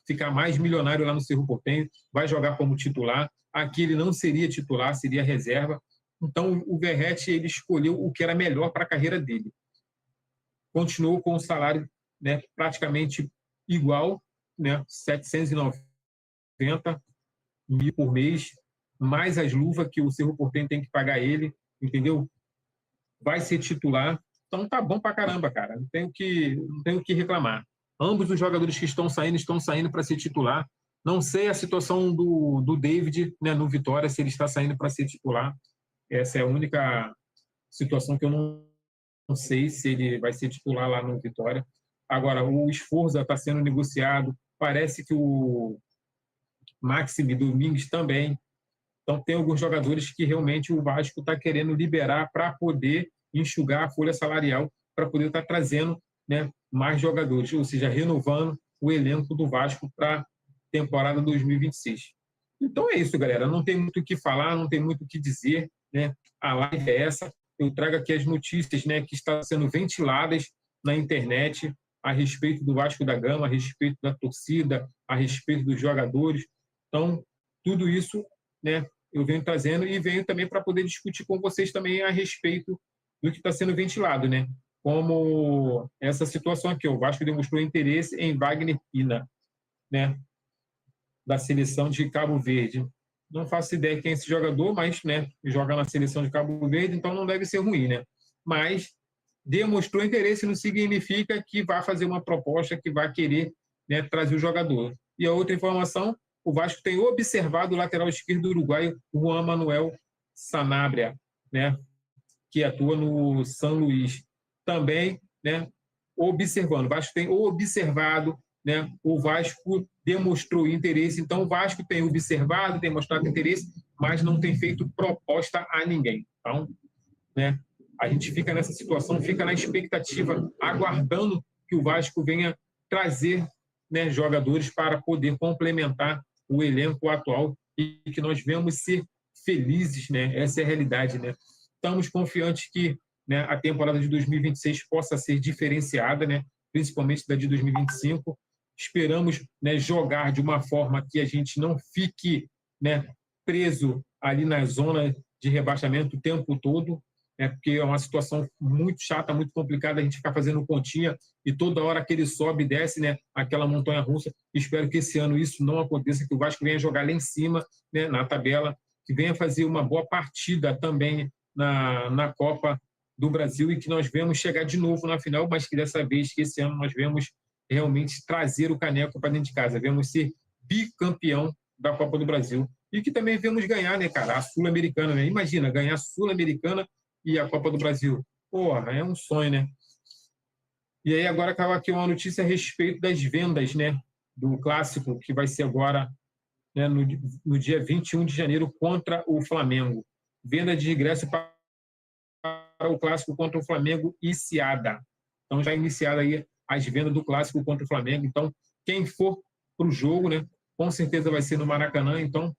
ficar mais milionário lá no Cerro Porteño, vai jogar como titular. Aqui ele não seria titular, seria reserva. Então, o Verratti, ele escolheu o que era melhor para a carreira dele. Continuou com o salário, né, praticamente igual, né, 790 mil por mês, mais as luvas que o Cerro Porteño tem que pagar ele, entendeu? Vai ser titular. Então tá bom pra caramba, cara. Não tenho que reclamar. Ambos os jogadores que estão saindo para ser titular. Não sei a situação do David, né, no Vitória, se ele está saindo para ser titular. Essa é a única situação que eu não sei se ele vai ser titular lá no Vitória. Agora, o Sforza está sendo negociado. Parece que o Maxime Domingues também. Então, tem alguns jogadores que realmente o Vasco está querendo liberar para poder, enxugar a folha salarial para poder estar trazendo, né, mais jogadores, ou seja, renovando o elenco do Vasco para a temporada 2026. Então é isso, galera. Não tem muito o que falar, não tem muito o que dizer, né? A live é essa. Eu trago aqui as notícias, né, que estão sendo ventiladas na internet a respeito do Vasco da Gama, a respeito da torcida, a respeito dos jogadores. Então, tudo isso, né, eu venho trazendo e venho também para poder discutir com vocês também a respeito do que está sendo ventilado, né? Como essa situação aqui, o Vasco demonstrou interesse em Wagner Pina, né, da seleção de Cabo Verde. Não faço ideia quem é esse jogador, mas, né, joga na seleção de Cabo Verde, então não deve ser ruim, né? Mas demonstrou interesse não significa que vai fazer uma proposta que vai querer, né, trazer o jogador. E a outra informação, o Vasco tem observado o lateral esquerdo uruguaio Juan Manuel Sanabria, né, que atua no São Luís. Também, né, observando. O Vasco tem observado, né, o Vasco demonstrou interesse. Então, o Vasco tem observado, tem mostrado interesse, mas não tem feito proposta a ninguém. Então, né, a gente fica nessa situação, fica na expectativa, aguardando que o Vasco venha trazer, né, jogadores para poder complementar o elenco atual e que nós venhamos ser felizes, né? Essa é a realidade, né? Estamos confiantes que, né, a temporada de 2026 possa ser diferenciada, né, principalmente da de 2025. Esperamos, né, jogar de uma forma que a gente não fique, né, preso ali na zona de rebaixamento o tempo todo, né, porque é uma situação muito chata, muito complicada a gente ficar fazendo pontinha e toda hora aquele sobe e desce, né, aquela montanha-russa. Espero que esse ano isso não aconteça, que o Vasco venha jogar lá em cima, né, na tabela, que venha fazer uma boa partida também na Copa do Brasil e que nós vemos chegar de novo na final, mas que dessa vez, que esse ano nós vemos realmente trazer o caneco para dentro de casa, vemos ser bicampeão da Copa do Brasil e que também vemos ganhar, né, cara, a Sul-Americana, né? Imagina, ganhar a Sul-Americana e a Copa do Brasil. Porra, é um sonho, né? E aí agora acaba aqui uma notícia a respeito das vendas, né, do Clássico, que vai ser agora, né, no dia 21 de janeiro contra o Flamengo. Venda de ingresso para o Clássico contra o Flamengo iniciada. Então já iniciada aí as vendas do Clássico contra o Flamengo. Então quem for para o jogo, né, com certeza vai ser no Maracanã. Então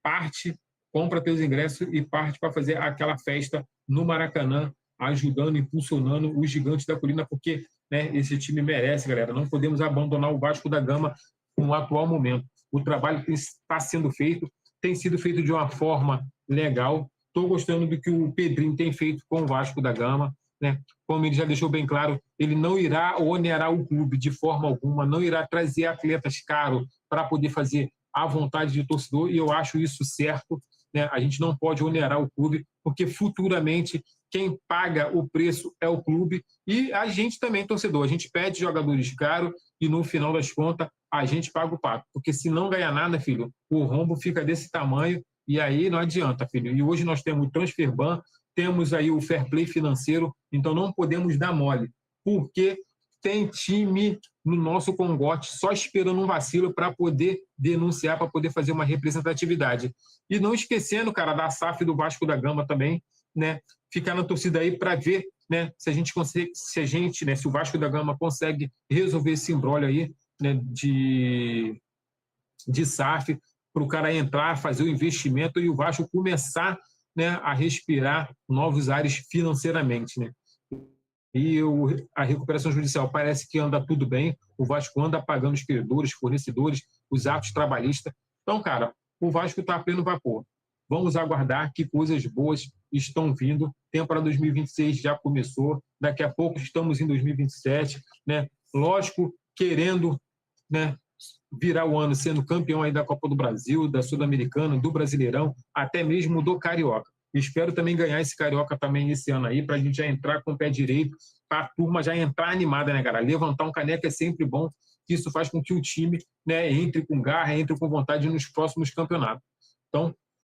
parte, compra teus ingressos e parte para fazer aquela festa no Maracanã, ajudando, impulsionando os gigantes da colina, porque, né, esse time merece, galera. Não podemos abandonar o Vasco da Gama no atual momento. O trabalho que está sendo feito tem sido feito de uma forma legal. Estou gostando do que o Pedrinho tem feito com o Vasco da Gama, né? Como ele já deixou bem claro, ele não irá onerar o clube de forma alguma, não irá trazer atletas caros para poder fazer à vontade de torcedor, e eu acho isso certo, né? A gente não pode onerar o clube, porque futuramente quem paga o preço é o clube e a gente também, torcedor. A gente pede jogadores caros e no final das contas a gente paga o pato, porque se não ganhar nada, filho, o rombo fica desse tamanho e aí não adianta, filho. E hoje nós temos o Transferban, temos aí o fair play financeiro, então não podemos dar mole, porque tem time no nosso cangote só esperando um vacilo para poder denunciar, para poder fazer uma representatividade. E não esquecendo, cara, da SAF do Vasco da Gama também, né? Ficar na torcida aí para ver, né, se a gente consegue, né, se o Vasco da Gama consegue resolver esse imbróglio aí, né, de SAF, para o cara entrar, fazer o investimento e o Vasco começar, né, a respirar novos ares financeiramente, né? E a recuperação judicial parece que anda tudo bem, o Vasco anda pagando os credores, fornecedores, os atos trabalhistas. Então, cara, o Vasco está a pleno vapor. Vamos aguardar que coisas boas estão vindo. Temporada 2026 já começou, daqui a pouco estamos em 2027, né? Lógico, querendo, né, virar o ano sendo campeão aí da Copa do Brasil, da Sul-Americana, do Brasileirão, até mesmo do Carioca. Espero também ganhar esse Carioca também esse ano aí, para a gente já entrar com o pé direito, para a turma já entrar animada, né, cara? Levantar um caneco é sempre bom, isso faz com que o time, né, entre com garra, entre com vontade nos próximos campeonatos. Então,